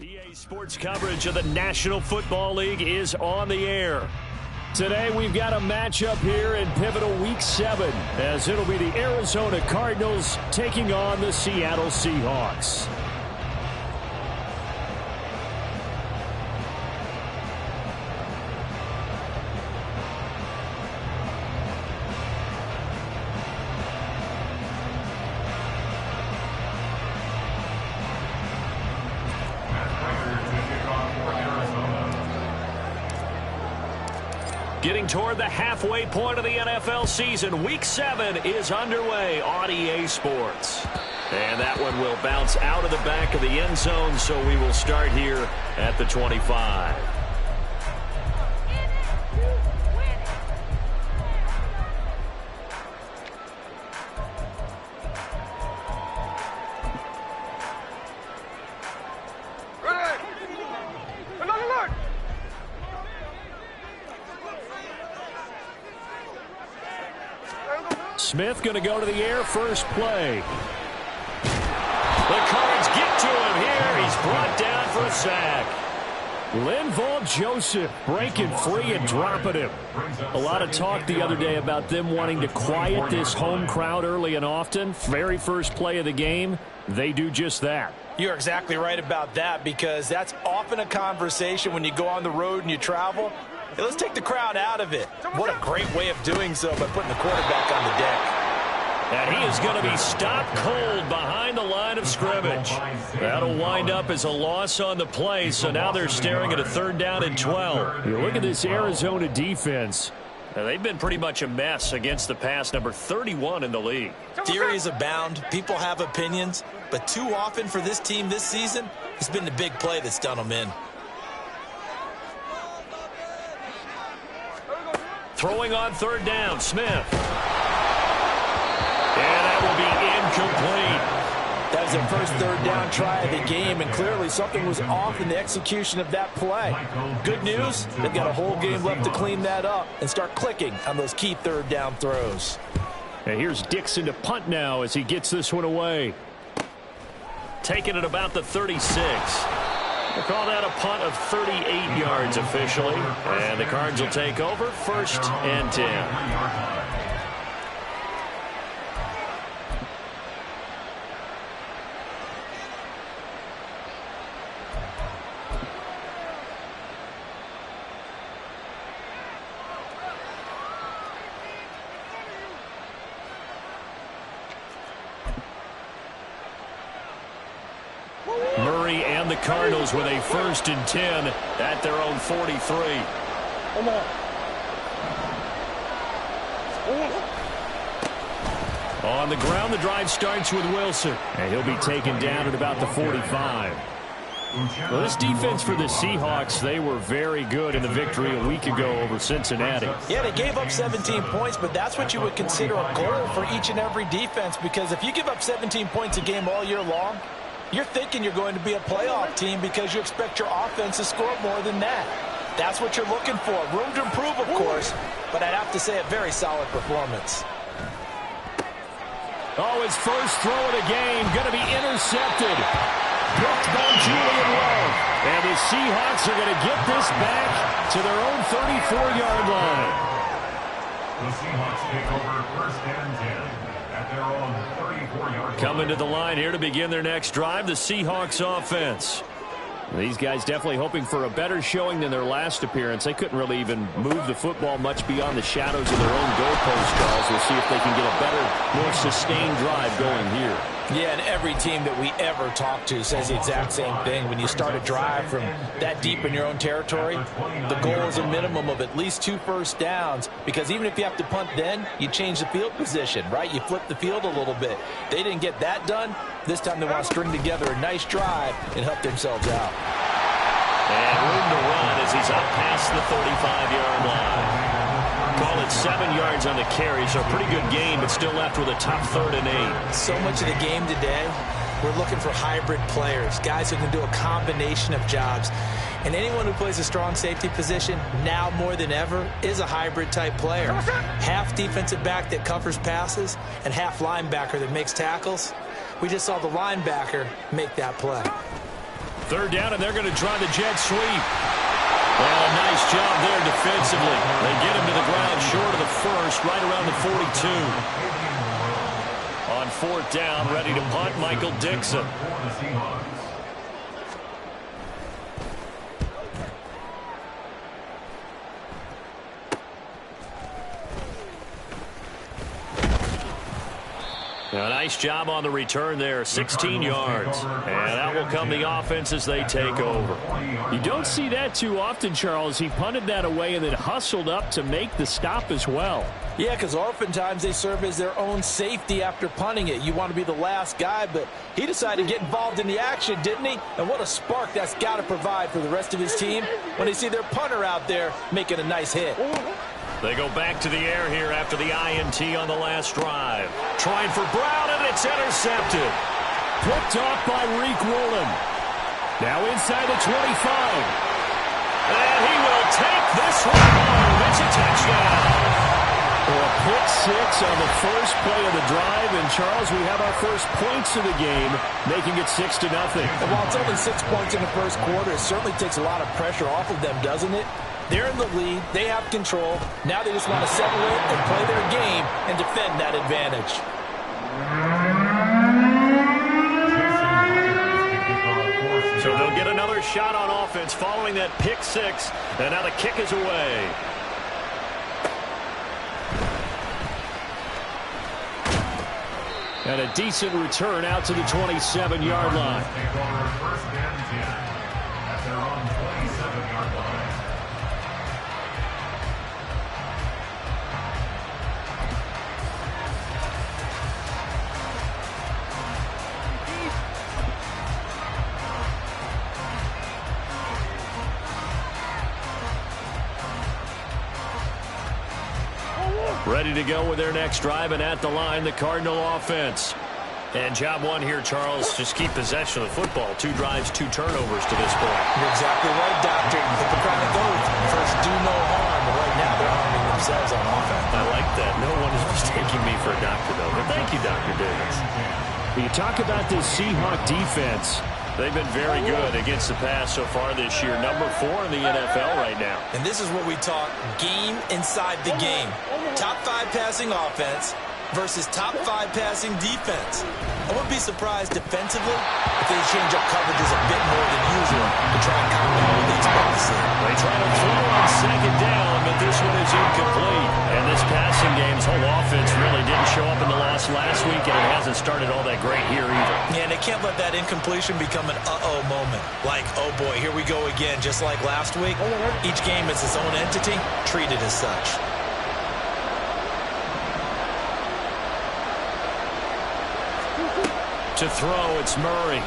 EA Sports coverage of the National Football League is on the air. Today we've got a matchup here in pivotal Week 7 as it'll be the Arizona Cardinals taking on the Seattle Seahawks. Getting toward the halfway point of the NFL season, Week 7 is underway on EA Sports. And that one will bounce out of the back of the end zone, so we will start here at the 25. Smith going to go to the air first play. The Cards get to him here. He's brought down for a sack. Linval Joseph breaking free and dropping him. A lot of talk the other day about them wanting to quiet this home crowd early and often. Very first play of the game, they do just that. You're exactly right about that, because that's often a conversation when you go on the road and you travel. Hey, let's take the crowd out of it. What a great way of doing so by putting the quarterback on the deck. And he is going to be stopped cold behind the line of scrimmage. That'll wind up as a loss on the play, so now they're staring at a 3rd down and 12. You look at this Arizona defense. They've been pretty much a mess against the pass, number 31 in the league. Theories abound. People have opinions. But too often for this team this season, it's been the big play that's done them in. Throwing on 3rd down, Smith. And that will be incomplete. That was their first 3rd down try of the game, and clearly something was off in the execution of that play. Good news, they've got a whole game left to clean that up and start clicking on those key 3rd down throws. And here's Dixon to punt now as he gets this one away. Taking it about the 36. We'll call that a punt of 38 yards officially. And the Cards will take over 1st and 10. Murray and the Cardinals with a 1st and 10 at their own 43. On the ground, the drive starts with Wilson, and he'll be taken down at about the 45. Well, this defense for the Seahawks, they were very good in the victory a week ago over Cincinnati. Yeah, they gave up 17 points, but that's what you would consider a goal for each and every defense, because if you give up 17 points a game all year long, you're thinking you're going to be a playoff team because you expect your offense to score more than that. That's what you're looking for. Room to improve, of course, but I'd have to say a very solid performance. Oh, his first throw of the game going to be intercepted. Picked by Julian Love. And the Seahawks are going to get this back to their own 34-yard line. The Seahawks take over 1st and 10 at their own 34-yard line. Coming to the line here to begin their next drive, the Seahawks offense. These guys definitely hoping for a better showing than their last appearance. They couldn't really even move the football much beyond the shadows of their own goalpost calls. We'll see if they can get a better, more sustained drive going here. Yeah, and every team that we ever talk to says the exact same thing. When you start a drive from that deep in your own territory, the goal is a minimum of at least 2 first downs, because even if you have to punt then, you change the field position, right? You flip the field a little bit. They didn't get that done. This time they want to string together a nice drive and help themselves out. And room to run as he's up past the 35-yard line. Call it 7 yards on the carry, so a pretty good game, but still left with a tough 3rd and 8. So much of the game today, we're looking for hybrid players, guys who can do a combination of jobs. And anyone who plays a strong safety position, now more than ever, is a hybrid-type player. Half defensive back that covers passes and half linebacker that makes tackles. We just saw the linebacker make that play. 3rd down, and they're going to try the jet sweep. Well, a nice job there defensively. They get him to the ground short of the first, right around the 42. On 4th down, ready to punt, Michael Dixon. A nice job on the return there, 16 yards. And out will come the offense as they take over. You don't see that too often, Charles. He punted that away and then hustled up to make the stop as well. Yeah, because oftentimes they serve as their own safety after punting it. You want to be the last guy, but he decided to get involved in the action, didn't he? And what a spark that's got to provide for the rest of his team when they see their punter out there making a nice hit. They go back to the air here after the INT on the last drive. Trying for Brown, and it's intercepted. Picked off by Reek Woolen. Now inside the 25. And he will take this one home. It's a touchdown. A pick six on the first play of the drive. And, Charles, we have our first points of the game, making it 6-0. And while it's only 6 points in the first quarter, it certainly takes a lot of pressure off of them, doesn't it? They're in the lead. They have control. Now they just want to settle in and play their game and defend that advantage. So they'll get another shot on offense following that pick six. And now the kick is away. And a decent return out to the 27-yard line. First and 10 at their own 27-yard line. Ready to go with their next drive, and at the line, the Cardinal offense. And job one here, Charles, just keep possession of the football. 2 drives, 2 turnovers to this point. You're exactly right, Doctor. Hippocratic oath. First, do no harm. But right now, they're harming themselves on offense. I like that. No one is mistaking me for a doctor, though. But thank you, Dr. Davis. When you talk about this Seahawks defense, they've been very good against the pass so far this year. Number 4 in the NFL right now. And this is what we talk game inside the game. Top 5 passing offense versus top 5 passing defense. I wouldn't be surprised defensively if they change up coverages a bit more than usual to try and combat what they expect to see. They try to throw on 2nd down, but this one is incomplete. And this passing game's whole offense really didn't show up in the loss last week, and it hasn't started all that great here either. Yeah, and they can't let that incompletion become an uh-oh moment. Like, oh boy, here we go again, just like last week. Each game is its own entity, treated as such. To throw, it's Murray.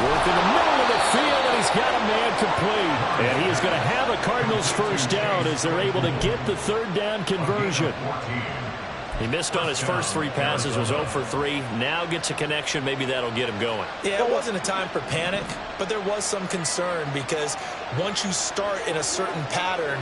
Work in the middle of the field, and he's got a man complete. And he is going to have a Cardinals first down as they're able to get the 3rd down conversion. He missed on his first 3 passes, was 0 for 3. Now gets a connection. Maybe that'll get him going. Yeah, it wasn't a time for panic, but there was some concern because once you start in a certain pattern,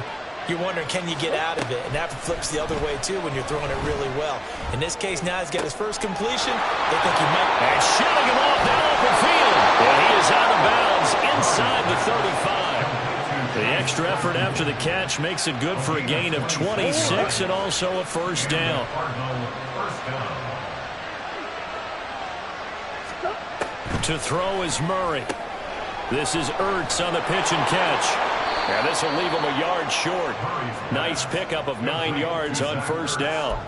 you're wondering, can you get out of it? And that flips the other way, too, when you're throwing it really well. In this case, now he's got his first completion. They think he might. And shooting him off down open field. And he is out of bounds inside the 35. The extra effort after the catch makes it good for a gain of 26 and also a first down. To throw is Murray. This is Ertz on the pitch and catch. And this will leave him a yard short. Nice pickup of 9 yards on first down.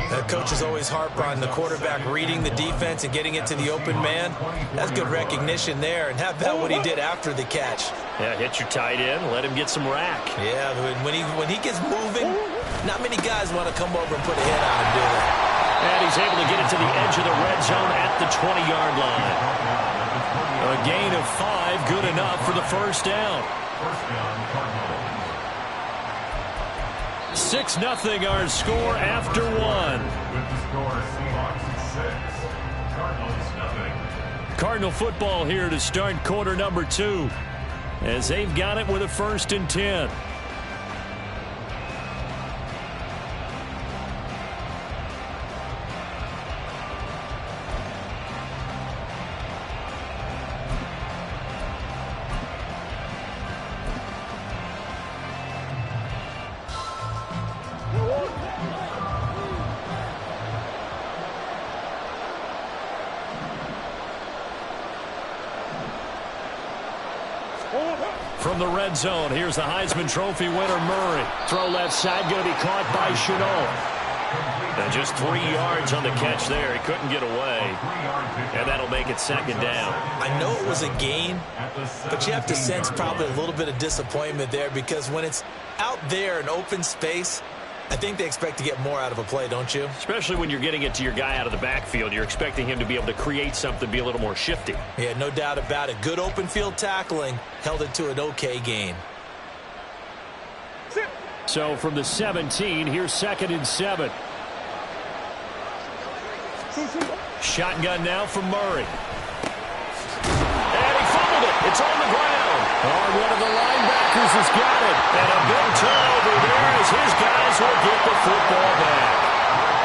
The coaches always harp on the quarterback reading the defense and getting it to the open man. That's good recognition there. And how about what he did after the catch? Yeah, hit your tight end, let him get some rack. Yeah, when he gets moving, not many guys want to come over and put a hit on him, do they? And he's able to get it to the edge of the red zone at the 20-yard line. A gain of 5, good enough for the first down. 6-0 our score after 1. With the score, Seahawks 6, Cardinals 0. Cardinal football here to start quarter number 2 as they've got it with a 1st and 10. From the red zone, here's the Heisman Trophy winner, Murray. Throw left side, going to be caught by Chenault. And just 3 yards on the catch there. He couldn't get away. And that'll make it second down. I know it was a gain, but you have to sense probably a little bit of disappointment there, because when it's out there in open space, I think they expect to get more out of a play, don't you? Especially when you're getting it to your guy out of the backfield. You're expecting him to be able to create something, be a little more shifty. Yeah, no doubt about it. Good open field tackling held it to an okay gain. So from the 17, here's 2nd and 7. Shotgun now from Murray. And he fumbled it. It's on the ground. Oh, one of the linebackers has got it. And a big turnover there as his guys will get the football back.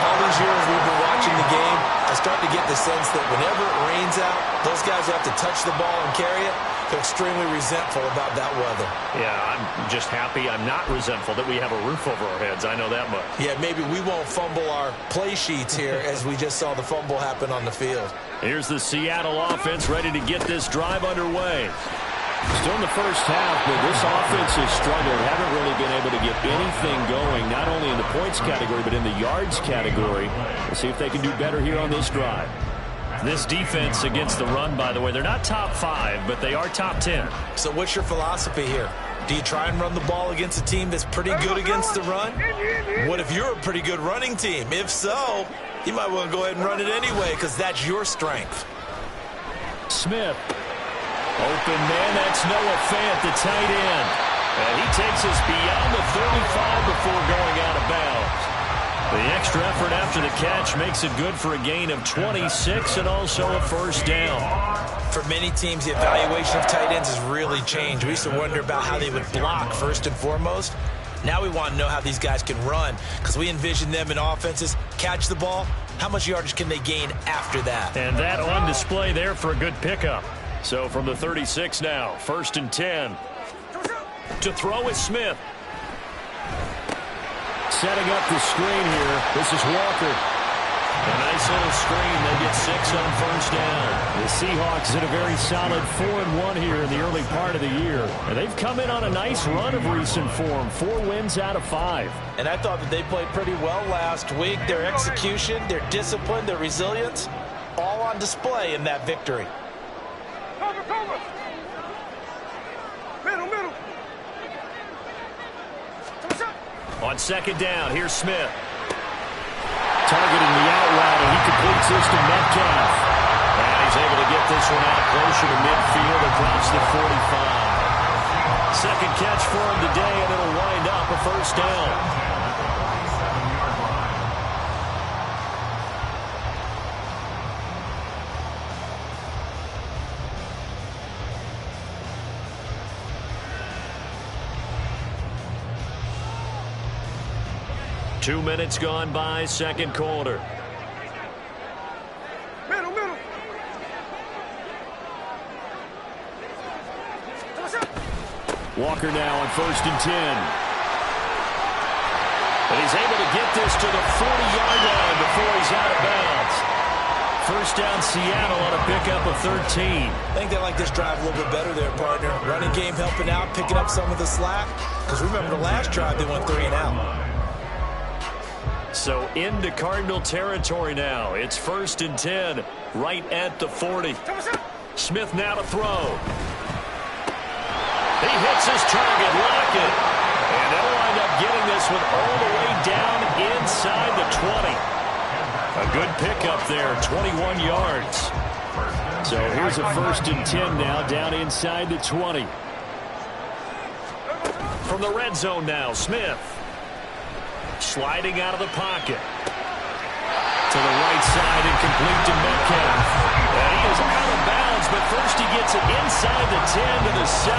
All these years we've been watching the game, I start to get the sense that whenever it rains out, those guys who have to touch the ball and carry it, they're extremely resentful about that weather. Yeah, I'm just happy I'm not resentful that we have a roof over our heads. I know that much. Yeah, maybe we won't fumble our play sheets here as we just saw the fumble happen on the field. Here's the Seattle offense ready to get this drive underway. Still in the first half, but this offense has struggled. Haven't really been able to get anything going, not only in the points category, but in the yards category. We'll see if they can do better here on this drive. This defense against the run, by the way, they're not top 5, but they are top 10. So what's your philosophy here? Do you try and run the ball against a team that's pretty good against the run? What if you're a pretty good running team? If so, you might want to go ahead and run it anyway, because that's your strength. Smith. Open man, that's Noah Fant, the tight end. And he takes us beyond the 35 before going out of bounds. The extra effort after the catch makes it good for a gain of 26 and also a first down. For many teams, the evaluation of tight ends has really changed. We used to wonder about how they would block first and foremost. Now we want to know how these guys can run, because we envision them in offenses catch the ball. How much yardage can they gain after that? And that on display there for a good pickup. So from the 36 now, 1st and 10. To throw is Smith. Setting up the screen here. This is Walker. A nice little screen. They get 6 on first down. The Seahawks in a very solid 4-1 here in the early part of the year. And they've come in on a nice run of recent form. 4 wins out of 5. And I thought that they played pretty well last week. Their execution, their discipline, their resilience, all on display in that victory. Cover. Middle. On 2nd down, here's Smith. Targeting the out route, and he completes this to Metcalf. And he's able to get this one out closer to midfield across the 45. Second catch for him today, and it'll wind up a first down. Two minutes gone by, second quarter. Middle. Walker now on 1st and 10. And he's able to get this to the 40-yard line before he's out of bounds. First down, Seattle on a pickup of 13. I think they like this drive a little bit better there, partner. Running game helping out, picking up some of the slack. Because remember the last drive, they went 3 and out. So into Cardinal territory now. It's 1st and 10, right at the 40. Smith now to throw. He hits his target, Lockett. And they'll wind up getting this one all the way down inside the 20. A good pickup there, 21 yards. So here's a 1st and 10 now, down inside the 20. From the red zone now, Smith. Sliding out of the pocket. To the right side and complete to Metcalf. And he is out of bounds, but first he gets it inside the 10 to the 7.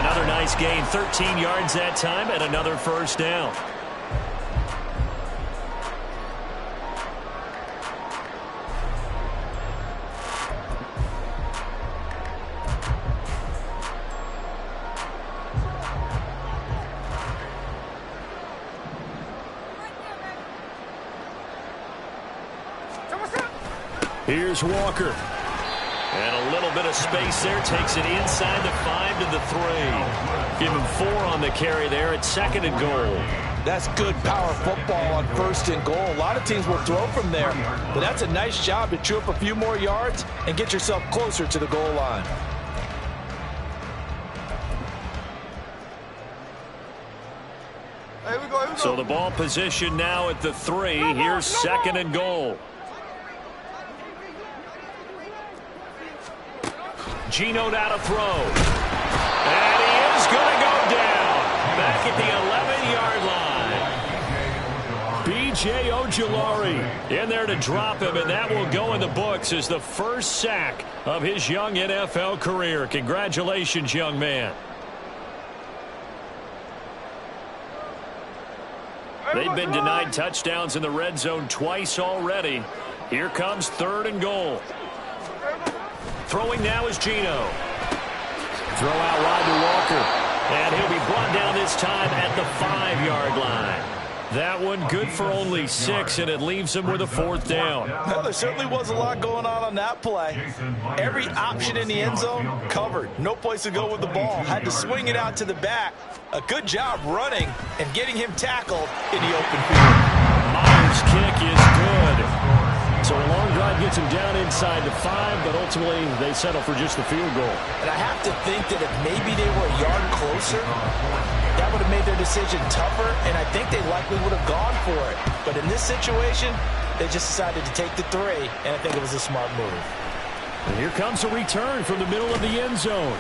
Another nice gain, 13 yards that time, and another first down. Here's Walker. And a little bit of space there. Takes it inside the 5 to the 3. Give him 4 on the carry there at 2nd and goal. That's good power football on 1st and goal. A lot of teams will throw from there, but that's a nice job to chew up a few more yards and get yourself closer to the goal line. Hey, here we go. So the ball position now at the 3. Here's 2nd and goal. Geno now to throw. And he is going to go down. Back at the 11-yard line. B.J. Ojulari in there to drop him, and that will go in the books as the first sack of his young NFL career. Congratulations, young man. They've been denied touchdowns in the red zone twice already. Here comes 3rd and goal. Throwing now is Geno. Throw out wide to Walker. And he'll be brought down this time at the 5-yard line. That one good for only 6, and it leaves him with a 4th down. Well, there certainly was a lot going on that play. Every option in the end zone covered. No place to go with the ball. Had to swing it out to the back. A good job running and getting him tackled in the open field. Myers' kick is good. So a long drive gets him down inside the 5, but ultimately they settle for just the field goal. And I have to think that if maybe they were a yard closer, that would have made their decision tougher, and I think they likely would have gone for it. But in this situation, they just decided to take the 3, and I think it was a smart move. And here comes a return from the middle of the end zone.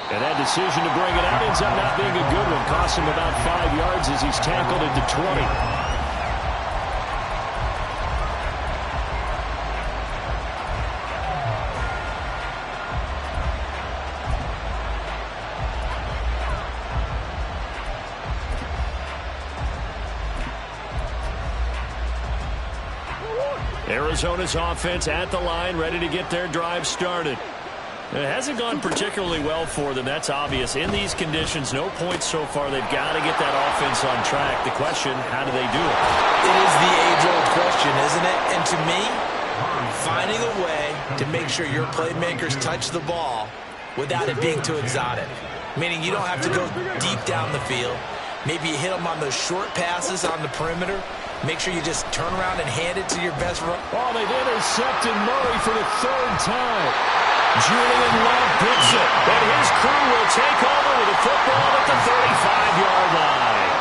And that decision to bring it out ends up not being a good one. Costs him about 5 yards as he's tackled at the 20. Arizona's offense at the line, ready to get their drive started. It hasn't gone particularly well for them, that's obvious. In these conditions, no points so far. They've got to get that offense on track. The question, how do they do it? It is the age-old question, isn't it? And to me, finding a way to make sure your playmakers touch the ball without it being too exotic. Meaning you don't have to go deep down the field. Maybe you hit them on those short passes on the perimeter. Make sure you just turn around and hand it to your best run. Oh, they've intercepted Murray for the 3rd time. Julian Love picks it, and his crew will take over with the football at the 35-yard line.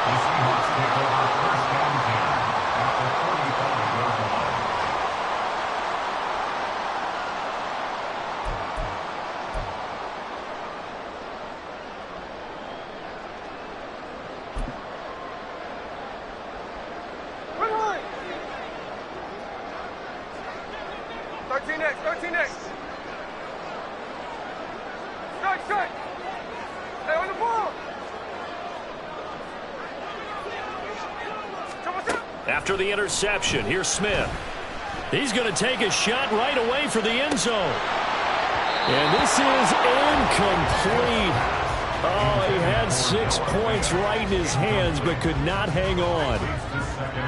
The Seahawks take over 1st and 10 at the 35-yard line. Quick, 13X, 13X. Strike, strike. Hey, on the ball. After the interception, here's Smith. He's going to take a shot right away for the end zone. And this is incomplete. Oh, he had 6 points right in his hands, but could not hang on.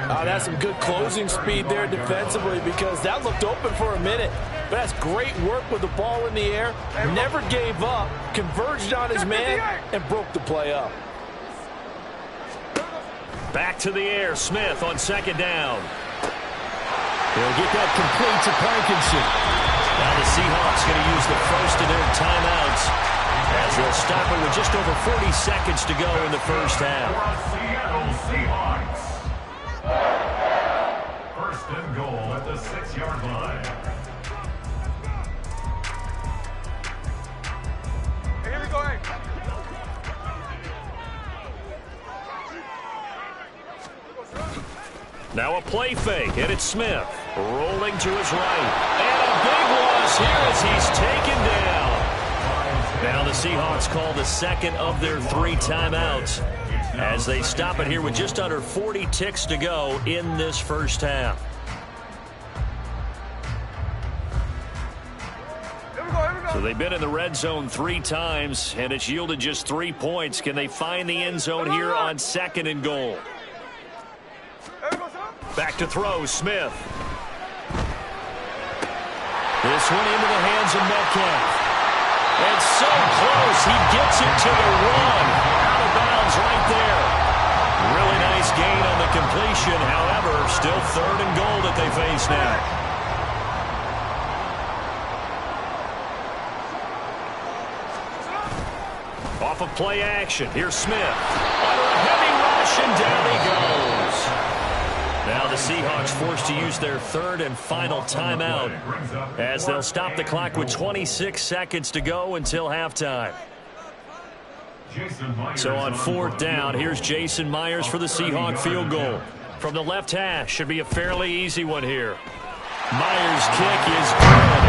Oh, that's some good closing speed there defensively, because that looked open for a minute. But that's great work with the ball in the air. Never gave up, converged on his man, and broke the play up. Back to the air, Smith on 2nd down. He'll get that complete to Parkinson. Now the Seahawks going to use the first of their timeouts as they'll stop it with just over 40 seconds to go in the first half. Seattle Seahawks. 1st and goal at the 6-yard line. Hey, here we go, hey. Now a play fake, and it's Smith rolling to his right. And a big loss here as he's taken down. Now the Seahawks call the 2nd of their 3 timeouts as they stop it here with just under 40 ticks to go in this first half. So they've been in the red zone 3 times, and it's yielded just 3 points. Can they find the end zone here on 2nd and goal? Back to throw, Smith. This one into the hands of Metcalf. And so close, he gets it to the one. Out of bounds right there. Really nice gain on the completion. However, still 3rd and goal that they face now. Off of play action. Here's Smith. Under a heavy rush, and down he goes. Now the Seahawks forced to use their 3rd and final timeout as they'll stop the clock with 26 seconds to go until halftime. So on 4th down, here's Jason Myers for the Seahawk field goal. From the left hash, should be a fairly easy one here. Myers' kick is good.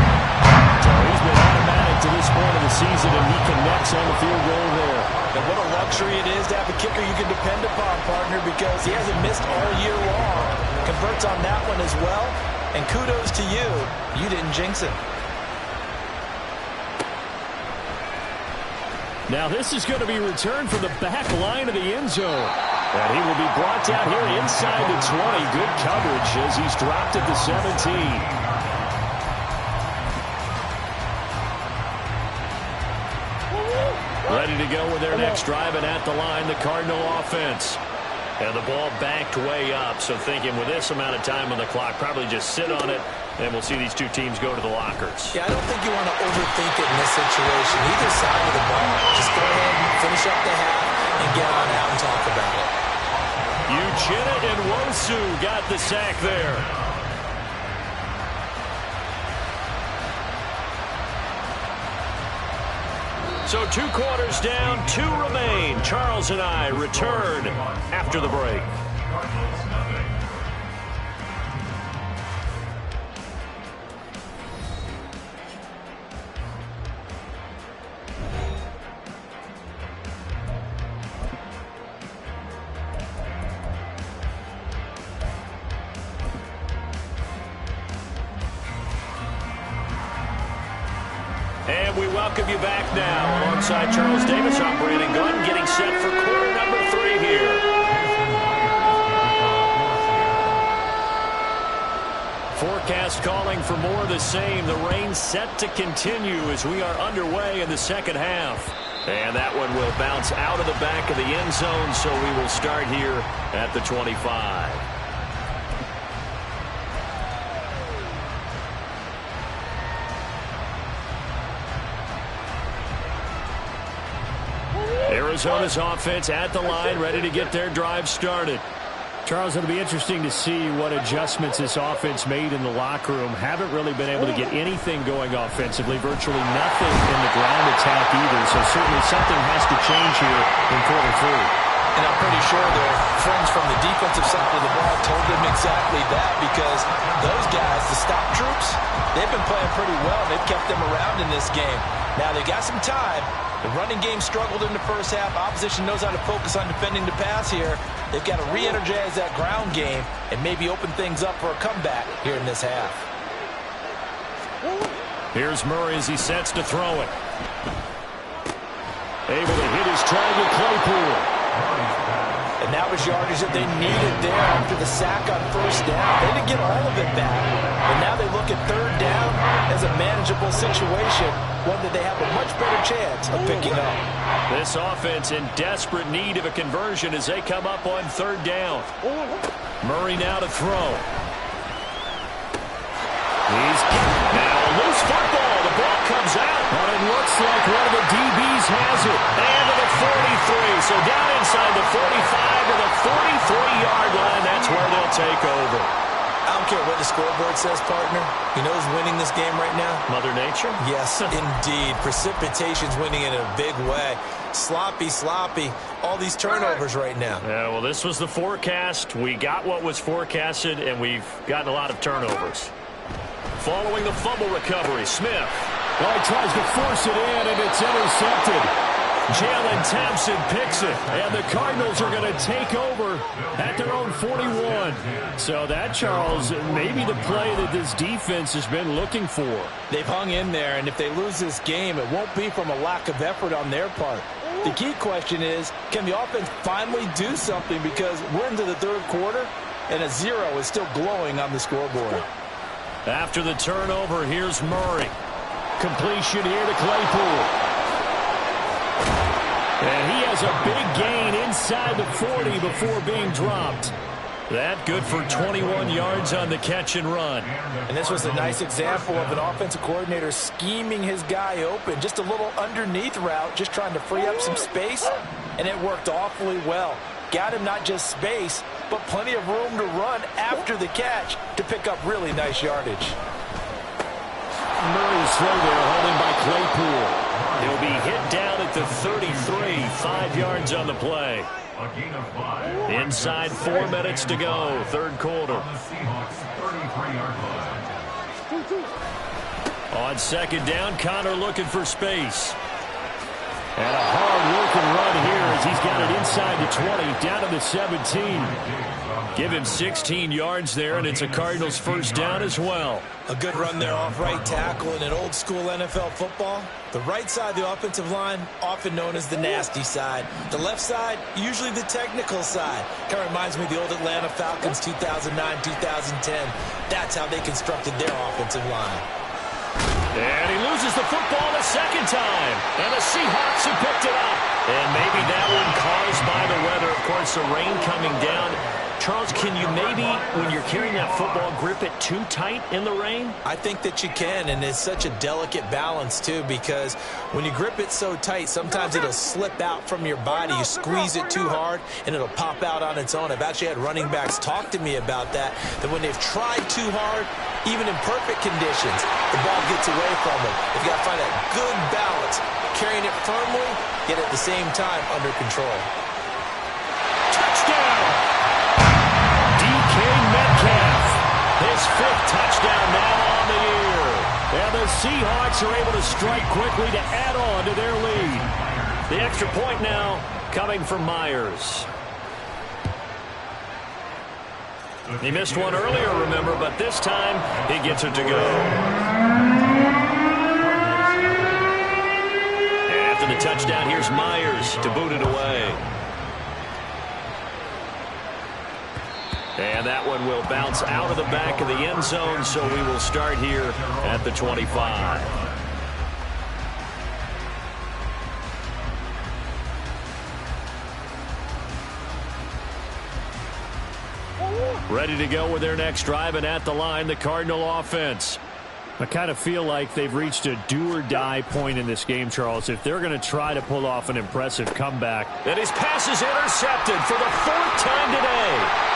So he's been automatic to this point of the season, and he connects on the field goal there. And what a luxury it is to have a kicker you can depend upon, partner, because he hasn't missed all year long. Converts on that one as well. And kudos to you. You didn't jinx it. Now this is going to be returned from the back line of the end zone. And he will be brought down here inside the 20. Good coverage as he's dropped at the 17. Ready to go with their next drive, and at the line, the Cardinal offense. And the ball backed way up, so thinking with this amount of time on the clock, probably just sit on it, and we'll see these two teams go to the lockers. Yeah, I don't think you want to overthink it in this situation. Either side of the ball. Just go ahead and finish up the half and get on out and talk about it. Uchenna and Wosu got the sack there. So 2 quarters down, 2 remain. Charles and I return after the break. And we welcome you back now. Alongside Charles Davis, I'm Brandon Gunn, getting set for quarter number 3 here. Forecast calling for more of the same. The rain set to continue as we are underway in the second half. And that one will bounce out of the back of the end zone, so we will start here at the 25. Arizona's offense at the line, ready to get their drive started. Charles, it'll be interesting to see what adjustments this offense made in the locker room. Haven't really been able to get anything going offensively, virtually nothing in the ground attack either. So certainly something has to change here in quarter 3. And I'm pretty sure their friends from the defensive side of the ball told them exactly that, because those guys, the stop troops, they've been playing pretty well. They've kept them around in this game. Now they got some time. The running game struggled in the first half. Opposition knows how to focus on defending the pass here. They've got to re-energize that ground game and maybe open things up for a comeback here in this half. Here's Murray as he sets to throw it. Able to hit his target, Claypool. And that was yardage that they needed there after the sack on first down. They didn't get all of it back. But now they look at third down as a manageable situation, one that they have a much better chance of picking up. This offense in desperate need of a conversion as they come up on third down. Murray now to throw. He's now a loose football. The ball comes out. But it looks like one of the DBs has it. And to the 43. So down inside the 45 to the 43-yard line. That's where they'll take over. I don't care what the scoreboard says, partner. You know who's winning this game right now? Mother Nature? Yes, indeed. Precipitation's winning in a big way. Sloppy, sloppy. All these turnovers right now. Yeah, well, this was the forecast. We got what was forecasted, and we've gotten a lot of turnovers. Following the fumble recovery, Smith. Well, he tries to force it in, and it's intercepted. Jalen Thompson picks it, and the Cardinals are going to take over at their own 41. So that, Charles, maybe the play that this defense has been looking for. They've hung in there, and if they lose this game, it won't be from a lack of effort on their part. The key question is, can the offense finally do something, because we're into the third quarter, and a 0 is still glowing on the scoreboard. After the turnover, here's Murray. Completion here to Claypool. And he has a big gain inside the 40 before being dropped. That good for 21 yards on the catch and run. And this was a nice example of an offensive coordinator scheming his guy open. Just a little underneath route, just trying to free up some space, and it worked awfully well. Got him not just space, but plenty of room to run after the catch to pick up really nice yardage. Murray's throw there, holding by Claypool. He'll be hit down at the 33, 5 yards on the play. Inside 4 minutes to go, third quarter. On second down, Connor looking for space. And a hard-working run here as he's got it inside the 20, down to the 17. Give him 16 yards there, and it's a Cardinals first down as well. A good run there off right tackle in an old-school NFL football. The right side of the offensive line, often known as the nasty side. The left side, usually the technical side. Kind of reminds me of the old Atlanta Falcons 2009-2010. That's how they constructed their offensive line. And he loses the football a second time. And the Seahawks have picked it up. And maybe that one caused by the weather. Of course, the rain coming down. Charles, can you maybe, when you're carrying that football, grip it too tight in the rain? I think that you can, and it's such a delicate balance, too, because when you grip it so tight, sometimes it'll slip out from your body. You squeeze it too hard, and it'll pop out on its own. I've actually had running backs talk to me about that when they've tried too hard, even in perfect conditions, the ball gets away from them. You've got to find a good balance, carrying it firmly, yet at the same time under control. Touchdown! His 5th touchdown now on the year. And the Seahawks are able to strike quickly to add on to their lead. The extra point now coming from Myers. He missed one earlier, remember, but this time he gets it to go. After the touchdown, here's Myers to boot it away. And that one will bounce out of the back of the end zone, so we will start here at the 25. Ready to go with their next drive, and at the line, the Cardinal offense. I kind of feel like they've reached a do-or-die point in this game, Charles, if they're going to try to pull off an impressive comeback. And his pass is intercepted for the 4th time today.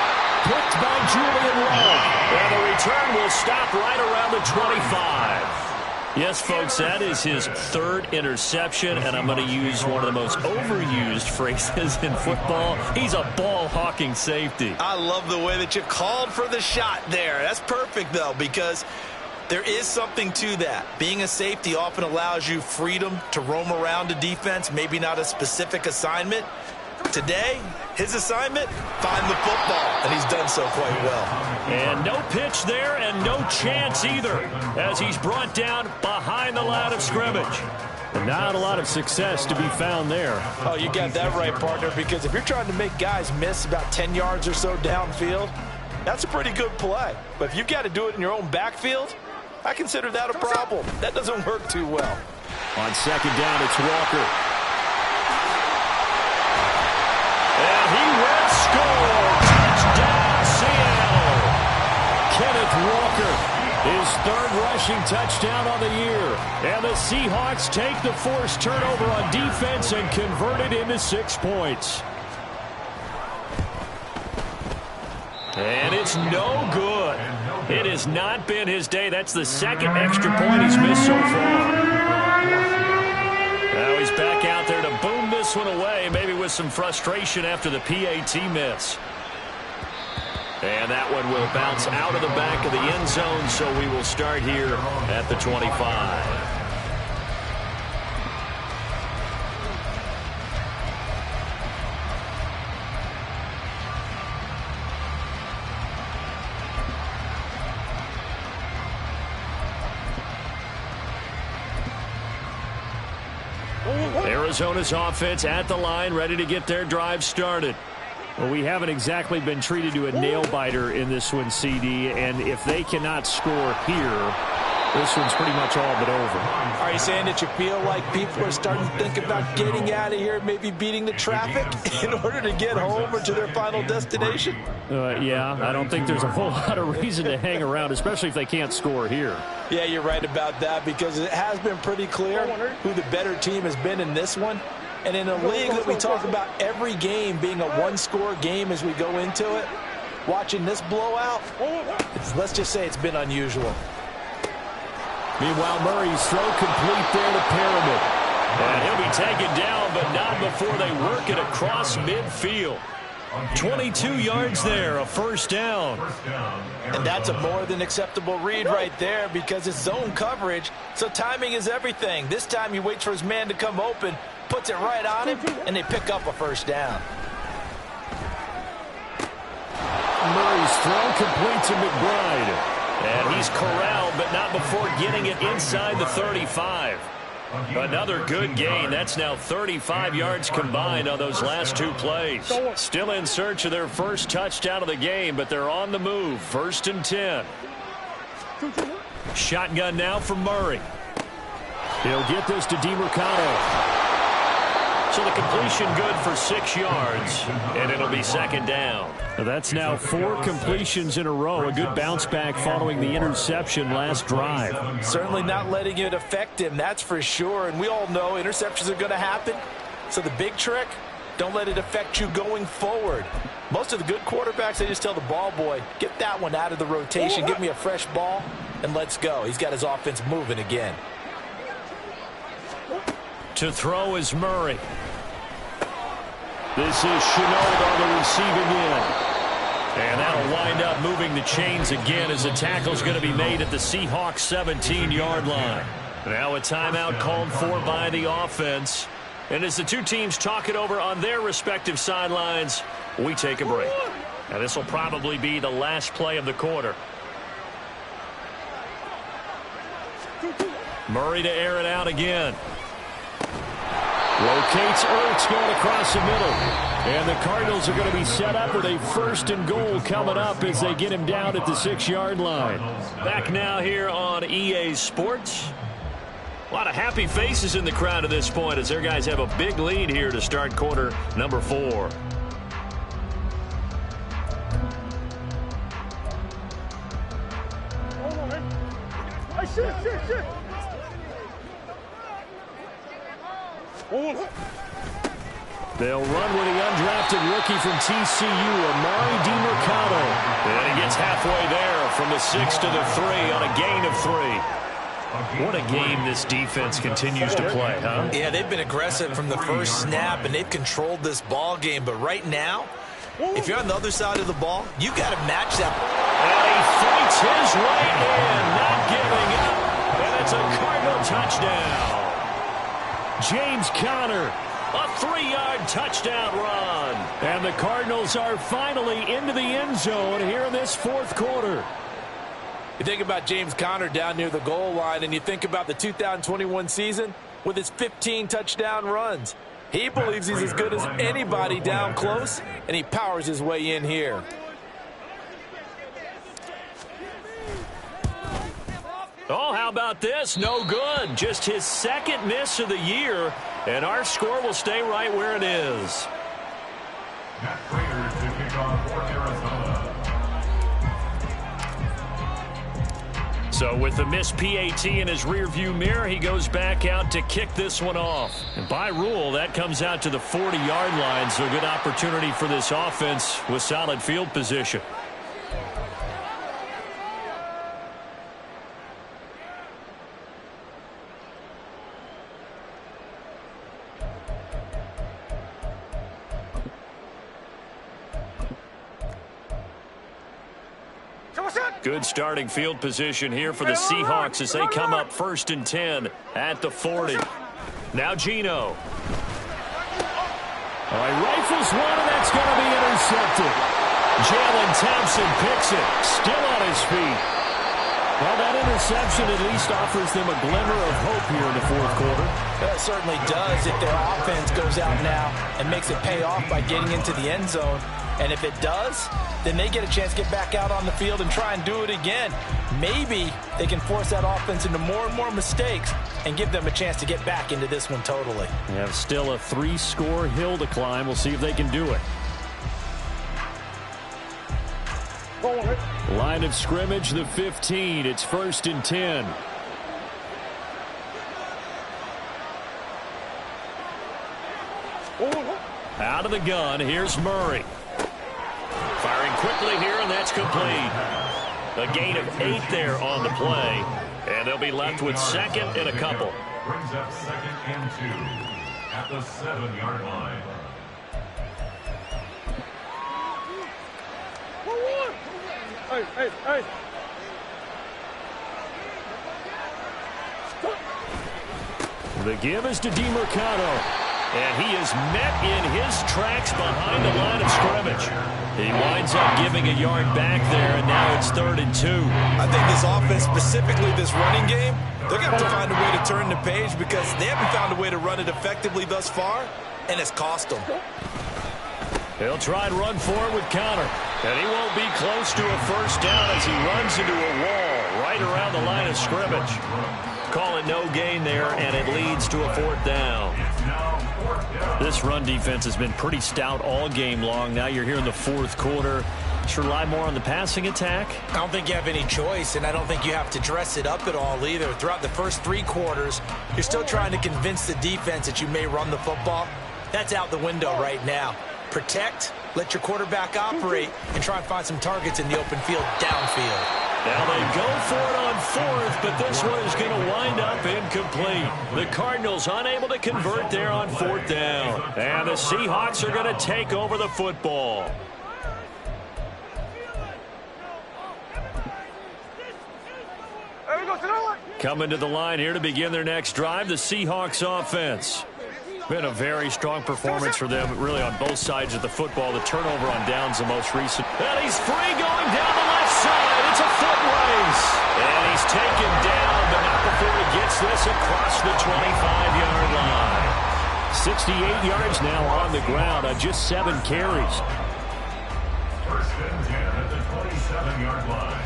Picked by Julian Love. And the return will stop right around the 25. Yes, folks, that is his 3rd interception, and I'm going to use one of the most overused phrases in football. He's a ball-hawking safety. I love the way that you called for the shot there. That's perfect, though, because there is something to that. Being a safety often allows you freedom to roam around a defense, maybe not a specific assignment. Today, his assignment, find the football, and he's done so quite well. And no pitch there and no chance either as he's brought down behind the line of scrimmage. And not a lot of success to be found there. Oh, you got that right, partner, because if you're trying to make guys miss about 10 yards or so downfield, that's a pretty good play. But if you've got to do it in your own backfield, I consider that a problem. That doesn't work too well. On second down, it's Walker. And he will score. Touchdown, Seattle. Kenneth Walker, his 3rd rushing touchdown on the year. And the Seahawks take the forced turnover on defense and convert it into 6 points. And it's no good. It has not been his day. That's the 2nd extra point he's missed so far. Now he's back out there to boom this one away, maybe with some frustration after the PAT miss. And that one will bounce out of the back of the end zone, so we will start here at the 25. Arizona's offense at the line, ready to get their drive started. Well, we haven't exactly been treated to a nail-biter in this one, CD, and if they cannot score here, this one's pretty much all but over. Are you saying that you feel like people are starting to think about getting out of here, maybe beating the traffic in order to get home or to their final destination? Yeah, I don't think there's a whole lot of reason to hang around, especially if they can't score here. Yeah, you're right about that, because it has been pretty clear who the better team has been in this one. And in a league that we talk about every game being a one-score game as we go into it, watching this blowout, let's just say it's been unusual. Meanwhile, Murray's throw complete there to Pyramid. And he'll be taken down, but not before they work it across midfield. 22 yards there, a first down. And that's a more than acceptable read right there, because it's zone coverage, so timing is everything. This time he waits for his man to come open, puts it right on him, and they pick up a first down. Murray's throw complete to McBride. And he's corralled, but not before getting it inside the 35. Another good gain. That's now 35 yards combined on those last two plays. Still in search of their first touchdown of the game, but they're on the move. 1st and 10. Shotgun now for Murray. He'll get this to DeMercado. So the completion good for 6 yards, and it'll be 2nd down. That's now 4 completions in a row. A good bounce back following the interception last drive. Certainly not letting it affect him, that's for sure. And we all know interceptions are going to happen. So the big trick, don't let it affect you going forward. Most of the good quarterbacks, they just tell the ball boy, get that one out of the rotation, give me a fresh ball, and let's go. He's got his offense moving again. To throw is Murray. This is Chenault on the receiving end. And that'll wind up moving the chains again as the tackle's going to be made at the Seahawks 17-yard line. Now a timeout called for by the offense. And as the two teams talk it over on their respective sidelines, we take a break. Now this will probably be the last play of the quarter. Murray to air it out again. Locates Ertz going across the middle. And the Cardinals are going to be set up with a 1st and goal coming up as they get him down at the 6-yard line. Back now here on EA Sports. A lot of happy faces in the crowd at this point as their guys have a big lead here to start quarter number 4. They'll run with the undrafted rookie from TCU, Amari DeMercado. And he gets halfway there from the 6 to the 3 on a gain of 3. What a game this defense continues to play, huh? Yeah, they've been aggressive from the first snap, and they've controlled this ball game. But right now, if you're on the other side of the ball, you got to match that. And he fights his way in, not giving up. And it's a Cardinal touchdown. James Conner, a 3-yard touchdown run. And the Cardinals are finally into the end zone here in this 4th quarter. You think about James Conner down near the goal line, and you think about the 2021 season with his 15 touchdown runs. He believes he's as good as anybody down close, and he powers his way in here. Oh, how about this? No good. Just his 2nd miss of the year, and our score will stay right where it is. Matt Prater to kick off for Arizona. So with the missed PAT in his rearview mirror, he goes back out to kick this one off. And by rule, that comes out to the 40-yard line, so a good opportunity for this offense with solid field position. Good starting field position here for the Seahawks as they come up 1st and 10 at the 40. Now Geno. All right, rifles one, and that's going to be intercepted. Jalen Thompson picks it, still on his feet. Well, that interception at least offers them a glimmer of hope here in the 4th quarter. That certainly does if their offense goes out now and makes it pay off by getting into the end zone. And if it does, then they get a chance to get back out on the field and try and do it again. Maybe they can force that offense into more and more mistakes and give them a chance to get back into this one totally. They have still a 3-score hill to climb. We'll see if they can do it. Line of scrimmage, the 15. It's 1st and 10. Out of the gun, here's Murray. Firing quickly here, and that's complete. A gain of 8 there on the play, and they'll be left with 2nd and a couple. Brings up 2nd and 2 at the 7-yard line. Hey. The give is to DeMercado. And he is met in his tracks behind the line of scrimmage. He winds up giving a yard back there, and now it's 3rd and 2. I think this offense, specifically this running game, they're going to have to find a way to turn the page because they haven't found a way to run it effectively thus far, and it's cost them. He'll try and run forward with counter. And he won't be close to a 1st down as he runs into a wall right around the line of scrimmage. Call it no gain there, and it leads to a 4th down. This run defense has been pretty stout all game long. Now you're here in the 4th quarter. Should rely more on the passing attack? I don't think you have any choice, and I don't think you have to dress it up at all either. Throughout the first 3 quarters, you're still trying to convince the defense that you may run the football. That's out the window right now. Protect, let your quarterback operate, and try and find some targets in the open field downfield. Now they go for it on 4th, but this one is going to wind up incomplete. The Cardinals unable to convert there on 4th down. And the Seahawks are going to take over the football. Coming to the line here to begin their next drive, the Seahawks offense. Been a very strong performance for them, really on both sides of the football. The turnover on downs the most recent. And he's free going down the left side. It's a foot race. And he's taken down, but not before he gets this across the 25-yard line. 68 yards now on the ground on just 7 carries. 1st and 10 at the 27-yard line.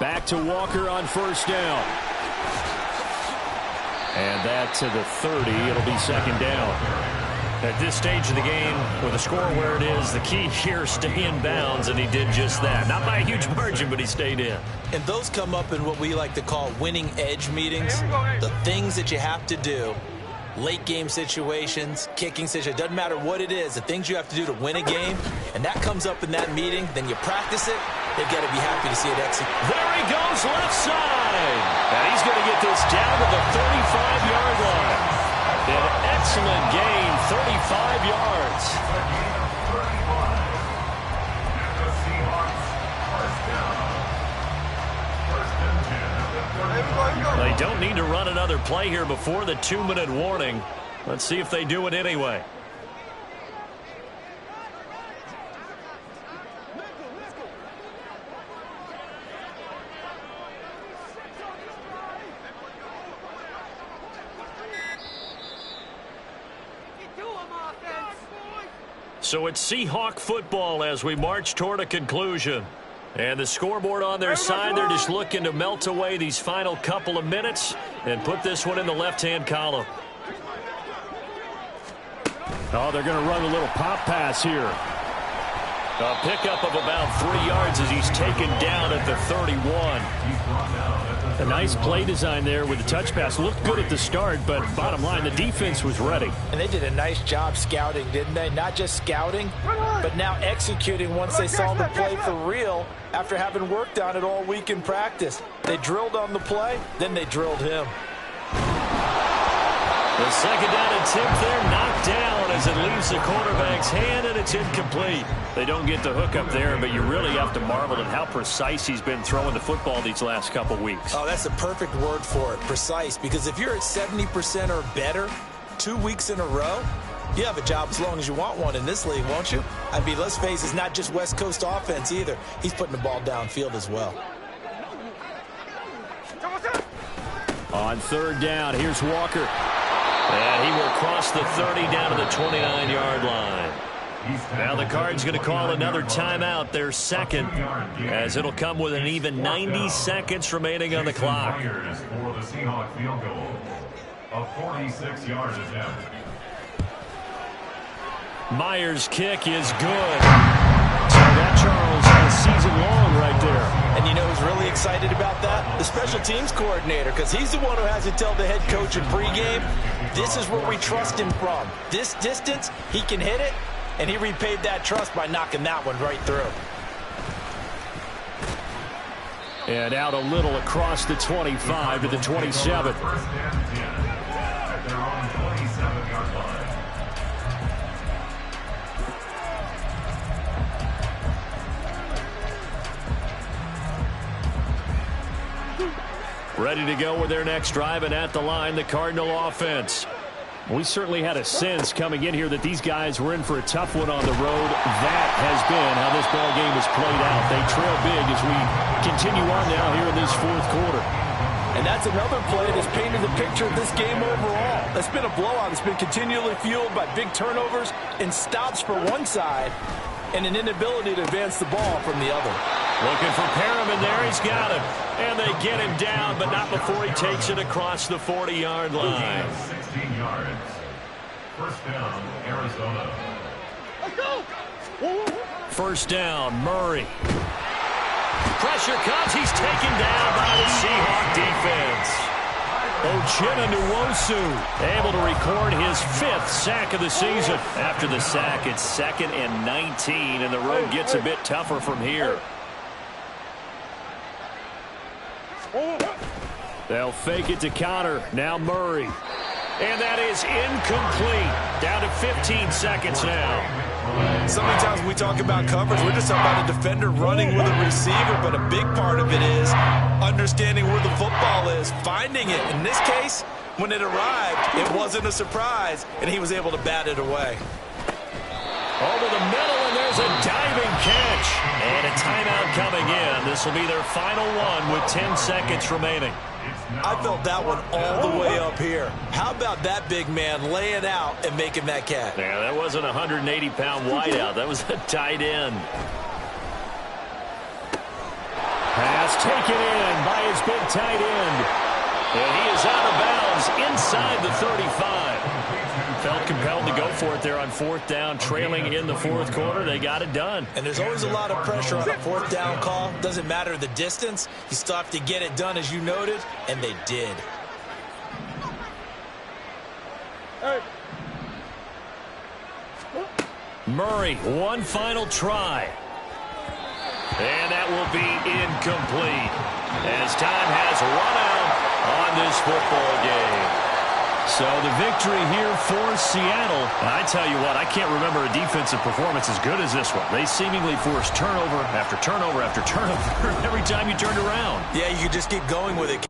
Back to Walker on 1st down. And that to the 30. It'll be 2nd down. At this stage of the game, with the score where it is, the key here, stay in bounds, and he did just that. Not by a huge margin, but he stayed in. And those come up in what we like to call winning edge meetings. The things that you have to do. Late game situations, kicking situations, doesn't matter what it is, the things you have to do to win a game, and that comes up in that meeting, then you practice it, they've got to be happy to see it execute. There he goes, left side. And he's going to get this down to the 35-yard line. An excellent gain, 35 yards. They don't need to run another play here before the 2-minute warning. Let's see if they do it anyway. So it's Seahawk football as we march toward a conclusion. And the scoreboard on their side, they're just looking to melt away these final couple of minutes and put this one in the left-hand column. Oh, they're going to run a little pop pass here. A pickup of about 3 yards as he's taken down at the 31. A nice play design there with the touch pass. Looked good at the start, but bottom line, the defense was ready. And they did a nice job scouting, didn't they? Not just scouting, but now executing once they saw the play for real after having worked on it all week in practice. They drilled on the play, then they drilled him. The 2nd down attempt there knocked down as it leaves hits the quarterback's hand, and it's incomplete. They don't get the hook up there, but you really have to marvel at how precise he's been throwing the football these last couple weeks. Oh, that's the perfect word for it, precise. Because if you're at 70% or better 2 weeks in a row, you have a job as long as you want one in this league, won't you? I mean, let's face it, it's not just West Coast offense either. He's putting the ball downfield as well. On third down, here's Walker. And he will cross the 30 down to the 29-yard line. Now the Cards going to call another timeout, their second, as it'll come with an even 90 seconds remaining on the clock. For the Seahawks field goal of 46-yard attempt. Myers' kick is good. So that, Charles, is season long right there. And you know who's really excited about that? The special teams coordinator, because he's the one who has to tell the head coach in pregame, this is where we trust him from. This distance, he can hit it, and he repaid that trust by knocking that one right through. And out a little across the 25 to the 27. First and 10 at their own 27-yard line. Ready to go with their next drive, and at the line, the Cardinal offense. We certainly had a sense coming in here that these guys were in for a tough one on the road. That has been how this ball game has played out. They trail big as we continue on now here in this fourth quarter. And that's another play that's painted the picture of this game overall. That's been a blowout. It's been continually fueled by big turnovers and stops for one side and an inability to advance the ball from the other. Looking for Perriman there. He's got him. And they get him down, but not before he takes it across the 40-yard line. 16 yards. First down, Arizona. First down, Murray. Pressure comes. He's taken down by the Seahawk defense. Uchenna Nwosu able to record his 5th sack of the season. After the sack, it's 2nd and 19, and the road gets a bit tougher from here. They'll fake it to Connor. Now Murray. And that is incomplete. Down to 15 seconds now. So many times when we talk about coverage, we're just talking about a defender running with a receiver, but a big part of it is understanding where the football is, finding it. In this case, when it arrived, it wasn't a surprise, and he was able to bat it away. Over the middle, and there's a diving catch. And a timeout coming in. This will be their final one with 10 seconds remaining. I felt that one all the way up here. How about that big man laying out and making that catch? Yeah, that wasn't a 180-pound wideout. That was a tight end. Pass taken in by his big tight end. And he is out of bounds inside the 35. Felt compelled to go for it there on 4th down, trailing in the 4th quarter. They got it done. And there's always a lot of pressure on a 4th down call. Doesn't matter the distance. You still have to get it done, as you noted, and they did. Murray, one final try. And that will be incomplete as time has run out on this football game. So the victory here for Seattle. And I tell you what, I can't remember a defensive performance as good as this one. They seemingly forced turnover after turnover after turnover every time you turned around. Yeah, you could just keep going with it.